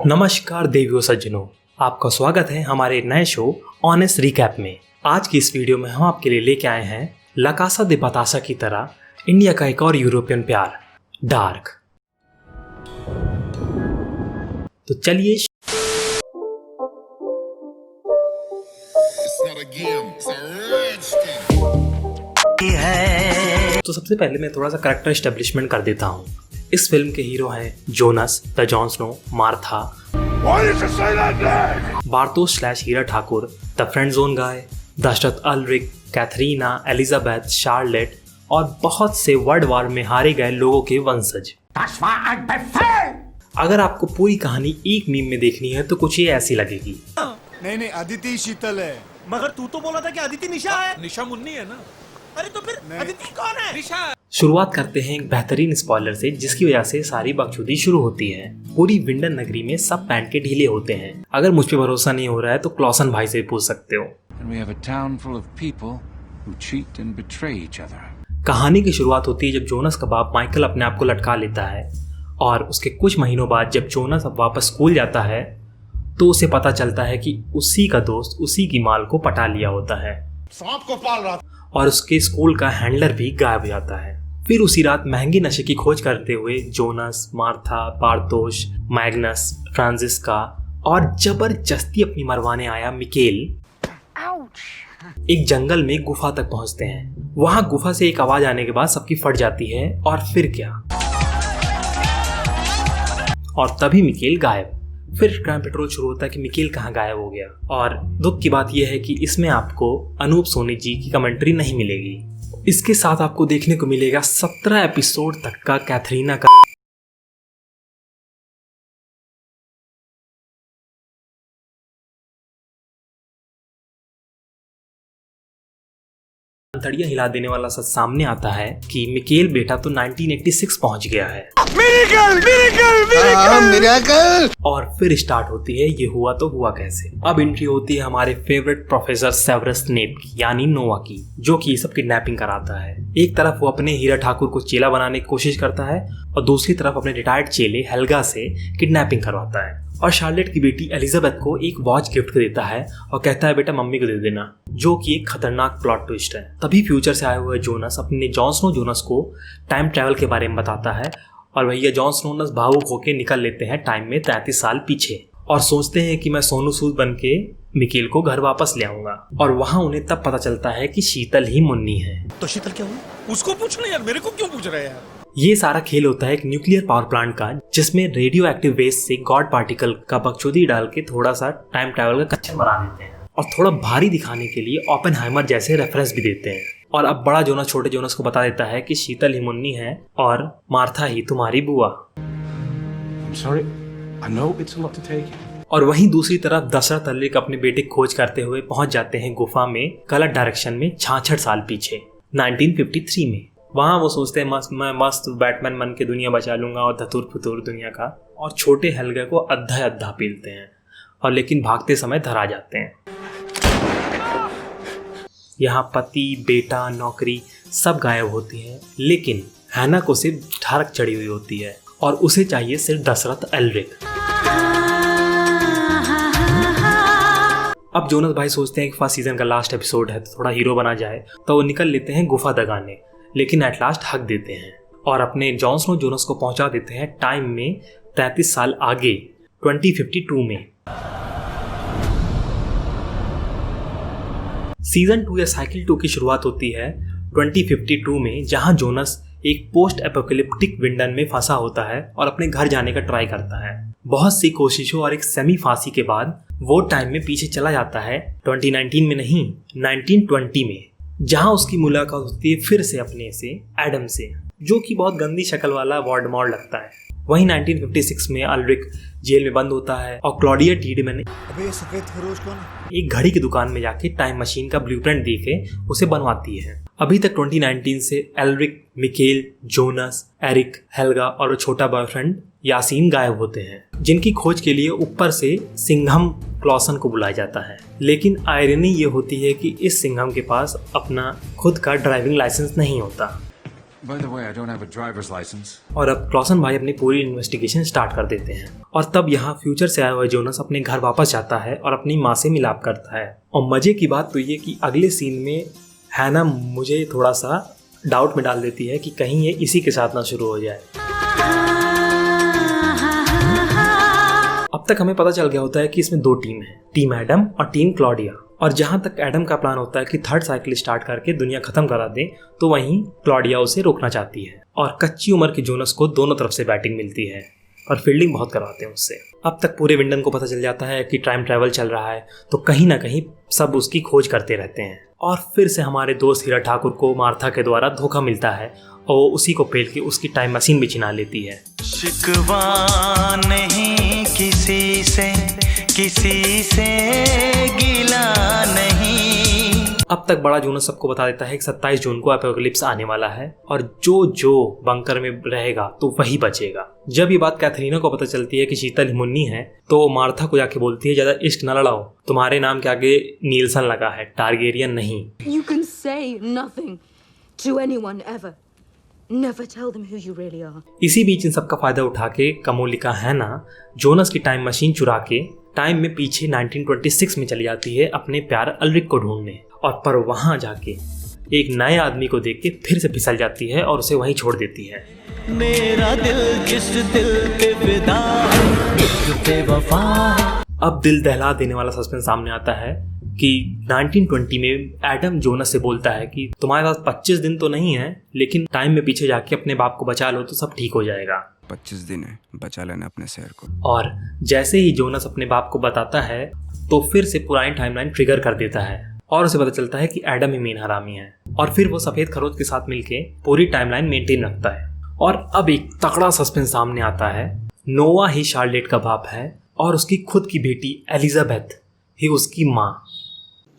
नमस्कार देवियों सज्जनों, आपका स्वागत है हमारे नए शो ऑनेस्ट रिकैप में। आज की इस वीडियो में हम आपके लिए लेके आए हैं ला कासा दे बतासा की तरह इंडिया का एक और यूरोपियन प्यार, डार्क। तो चलिए तो सबसे पहले मैं थोड़ा सा कैरेक्टर एस्टेब्लिशमेंट कर देता हूँ। इस फिल्म के हीरो हैं Jonas the Jon Snow, Martha, Bartosz / Hira Thakur, the friend जोन गाय, Dasharath Ulrich, Katharina, Elisabeth, Charlotte और बहुत से वर्ल्ड वॉर में हारे गए लोगों के वंशज। अगर आपको पूरी कहानी एक मीम में देखनी है तो कुछ ये ऐसी लगेगी। नहीं अदिति शीतल है, मगर तू तो बोला था कि अदिति निशा है। निशा मुन्नी है ना। अरे तो फिर अदिति कौन है? निशा। शुरुआत करते हैं एक बेहतरीन स्पॉइलर से, जिसकी वजह से सारी बकचोदी शुरू होती है। पूरी विंडन नगरी में सब पैंट के ढीले होते हैं। अगर मुझ पे भरोसा नहीं हो रहा है तो क्लॉसन भाई से पूछ सकते हो। कहानी की शुरुआत होती है जब जोनस का बाप माइकल अपने आप को लटका लेता है और उसके कुछ महीनों बाद जब जोनस अब वापस स्कूल जाता है तो उसे पता चलता है कि उसी का दोस्त उसी की माल को पटा लिया होता है, सांप को पाल रहा और उसके स्कूल का हैंडलर भी गायब हो जाता है। फिर उसी रात महंगे नशे की खोज करते हुए जोनस, मार्था, बार्थोस, मैग्नस, फ्रांसिस्का और जबरदस्ती अपनी मरवाने आया मिकेल एक जंगल में गुफा तक पहुंचते हैं। वहां गुफा से एक आवाज आने के बाद सबकी फट जाती है और फिर क्या, और तभी मिकेल गायब। फिर क्राइम पेट्रोल शुरू होता है कि मिकेल कहाँ गायब हो गया। और दुख की बात यह है कि इसमें आपको अनूप सोनी जी की कमेंट्री नहीं मिलेगी। इसके साथ आपको देखने को मिलेगा 17 एपिसोड तक का कैथरीना का अंतड़ियां हिला देने वाला सच सामने आता है कि मिकेल बेटा तो 1986 पहुंच गया है। मिरेकल! और फिर स्टार्ट होती है ये हुआ तो हुआ कैसे। अब एंट्री होती है हमारे फेवरेट प्रोफेसर सेवरस स्नेप की, यानी नोवा की, जो कि सब किडनैपिंग कराता है। एक तरफ वो अपने हीरा ठाकुर को चेला बनाने की कोशिश करता है और दूसरी तरफ अपने रिटायर्ड चेले हेल्गा से किडनैपिंग करवाता है। और शार्लेट की बेटी एलिजाबेथ को एक वॉच गिफ्ट देता है और कहता है बेटा मम्मी को दे देना, जो कि एक खतरनाक प्लॉट ट्विस्ट है। तभी फ्यूचर से आए हुए जोनस अपने जॉन स्नो जोनस को टाइम ट्रैवल के बारे में बताता है और भैया जॉन स्नो भावुक होकर निकल लेते हैं टाइम में 33 साल पीछे और सोचते हैं कि मैं सोनू सूद बन के मिकेल को घर वापस ले आऊंगा। और वहां उन्हें तब पता चलता है कि शीतल ही मुन्नी है। तो शीतल क्या हुई? उसको पूछ ले यार, मेरे को क्यों पूछ रहे हैं यार? ये सारा खेल होता है एक न्यूक्लियर पावर प्लांट का, जिसमें रेडियो एक्टिव वेस्ट से गॉड पार्टिकल का बकचोदी डाल के थोड़ा सा टाइम ट्रैवल का कच्चा बना देते हैं और थोड़ा भारी दिखाने के लिए ओपेनहाइमर जैसे रेफरेंस भी देते हैं। और अब बड़ा जोनस छोटे जोनस को बता देता है कि शीतल ही मुन्नी है और मार्था ही तुम्हारी बुआ। और वहीं दूसरी तरफ दशरथ अल्रिक अपने बेटे की खोज करते हुए पहुंच जाते हैं गुफा में गलत डायरेक्शन में 66 साल पीछे 1953 में। वहां वो सोचते हैं मैं मस्त बैटमैन बन के दुनिया बचा लूंगा और धतूर फतूर दुनिया का, और छोटे हेल्गा को अद्धा पीलते हैं और लेकिन भागते समय धरा जाते हैं। यहाँ पति, बेटा, नौकरी सब गायब होती हैं, लेकिन हैना को सिर्फ ठारक चढ़ी हुई होती है और उसे चाहिए सिर्फ दशरथ अल्रिक। अब जोनस भाई सोचते हैं कि फर्स्ट सीजन का लास्ट एपिसोड है तो थोड़ा हीरो बना जाए, तो वो निकल लेते हैं गुफा दगाने, लेकिन एट लास्ट हक देते हैं और अपने जॉन स्नो जोनस को पहुंचा देते हैं टाइम में 33 साल आगे 2052 में। सीजन 2 या साइकिल 2 की शुरुआत होती है 2052 में, जहां जोनस एक पोस्ट एपोकलिप्टिक विंडन में फंसा होता है और अपने घर जाने का ट्राई करता है। बहुत सी कोशिशों और एक सेमी फांसी के बाद वो टाइम में पीछे चला जाता है 2019 में नहीं 1920 में, जहां उसकी मुलाकात होती है फिर से अपने से एडम से, जो कि बहुत गंदी शक्ल वाला वॉल्डेमॉर्ट लगता है। वहीं 1956 में अल्रिक जेल में बंद होता है और क्लॉडिया टीडमैन एक घड़ी की दुकान में जाके टाइम मशीन का ब्लूप्रिंट देके उसे बनवाती है। अभी तक 2019 से Elric, Mikel, Jonas, Eric, Helga और छोटा बॉयफ्रेंड यासीन गायब होते हैं, जिनकी खोज के लिए ऊपर से सिंघम क्लॉसन को बुलाया जाता है। लेकिन आयरनी ये होती है कि इस सिंघम के पास अपना खुद का ड्राइविंग लाइसेंस नहीं होता। By the way, I don't have a driver's license. और अब क्लॉसन भाई अपनी पूरी इन्वेस्टिगेशन स्टार्ट कर देते हैं और तब यहाँ फ्यूचर से आया हुआ जोनस अपने घर वापस जाता है और अपनी माँ से मिलाप करता है। और मजे की बात तो ये कि अगले सीन में हैना मुझे थोड़ा सा डाउट में डाल देती है कि कहीं ये इसी के साथ ना शुरू हो जाए। अब तक हमें पता चल गया होता है कि इसमें दो टीम है, टीम एडम और टीम क्लॉडिया। और जहां तक एडम का प्लान होता है कि थर्ड साइकिल स्टार्ट करके दुनिया खत्म करा दे, तो वहीं क्लॉडिया उसे रोकना चाहती है और कच्ची उम्र के जोनस को दोनों तरफ से बैटिंग मिलती है और फील्डिंग बहुत करवाते हैं उससे। अब तक पूरे विंडन को पता चल जाता है कि टाइम ट्रैवल चल रहा है, तो कहीं ना कहीं सब उसकी खोज करते रहते हैं। और फिर से हमारे दोस्त हीरा ठाकुर को मार्था के द्वारा धोखा मिलता है और वो उसी को पेल के उसकी टाइम मशीन भी छिना लेती है। शिकवा नहीं किसी से गिला नहीं। अब तक बड़ा जोनस सबको बता देता है कि 27 जून को एपोकलिप्स आने वाला है और जो बंकर में रहेगा तो वही बचेगा। जब ये बात कैथरीना को पता चलती है कि शीतल ही मुन्नी है, तो मार्था को जाके बोलती है, ज्यादा इश्क न लड़ाओ, तुम्हारे नाम के आगे नीलसन लगा है, टारगेरियन नहीं। You can say nothing to anyone ever. Never tell them who you really are. इसी बीच इन सब का फायदा उठा के कमोलिका हैना जोनस की टाइम मशीन चुरा के टाइम में पीछे 1926 में चली जाती है अपने प्यार अल्रिक को ढूंढने, और पर वहां जाके एक नए आदमी को देख के फिर से फिसल जाती है और उसे वहीं छोड़ देती है। मेरा दिल जिस दिल पे फिदा बेवफा। अब दिल दहला देने वाला सस्पेंस सामने आता है कि 1920 में एडम जोनस से बोलता है कि तुम्हारे पास 25 दिन तो नहीं है, लेकिन टाइम में पीछे जाके अपने बाप को बचा लो तो सब ठीक हो जाएगा। 25 दिन है, बचा लेना अपने शहर को। और जैसे ही जोनस अपने बाप को बताता है तो फिर से पुरानी टाइमलाइन ट्रिगर कर देता है और उसे पता चलता है कि एडम ही मेन हरामी है। और फिर वो सफेद खरोच के साथ मिलके पूरी टाइमलाइन मेंटेन रखता है। और अब एक तगड़ा सस्पेंस सामने आता है, नोवा ही शार्लेट का बाप है और उसकी खुद की बेटी एलिजाबेथ ही उसकी माँ।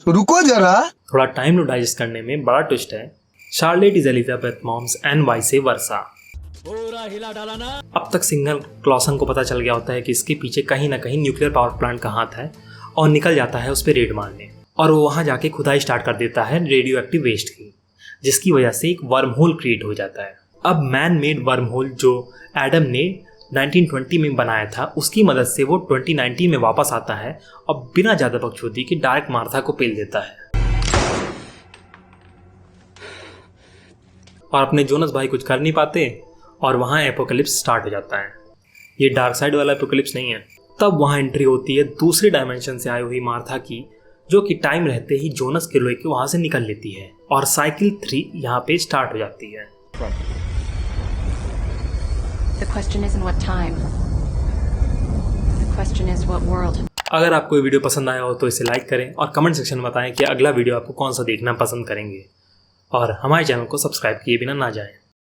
रुको जरा, थोड़ा टाइम लो डाइजेस्ट करने में, बड़ा ट्विस्ट है। Charlotte is Elizabeth mom's and vice versa. अब तक सिंगल क्लॉसन को पता चल गया होता है कि इसके पीछे कहीं ना कहीं न्यूक्लियर पावर प्लांट का हाथ है और निकल जाता है उस पर रेड मारने। और वो वहां जाके खुदाई स्टार्ट कर देता है रेडियो एक्टिव वेस्ट की, जिसकी वजह से एक वर्म होल क्रिएट हो जाता है। अब मैन मेड वर्म होल जो एडम ने 1920 में बनाया था, उसकी मदद से वो 2019 में वापस आता है और बिना ज्यादा बकचोदी के डायरेक्ट मार्था को पेल देता है। और अपने जोनस भाई कुछ कर नहीं पाते और वहां एपोकलिप्स स्टार्ट हो जाता है। ये डार्क साइड वाला एपोकलिप्स नहीं है। तब वहां एंट्री होती है दूसरे डायमेंशन से आई हुई मार्था की, जो कि टाइम रहते ही जोनस के लेके वहां से निकल लेती है और साइकिल 3 यहाँ पे स्टार्ट हो जाती है। The question isn't what time. The question is what world. अगर आपको ये वीडियो पसंद आया हो तो इसे लाइक करें और कमेंट सेक्शन में बताएं कि अगला वीडियो आपको कौन सा देखना पसंद करेंगे, और हमारे चैनल को सब्सक्राइब किए बिना ना जाएं।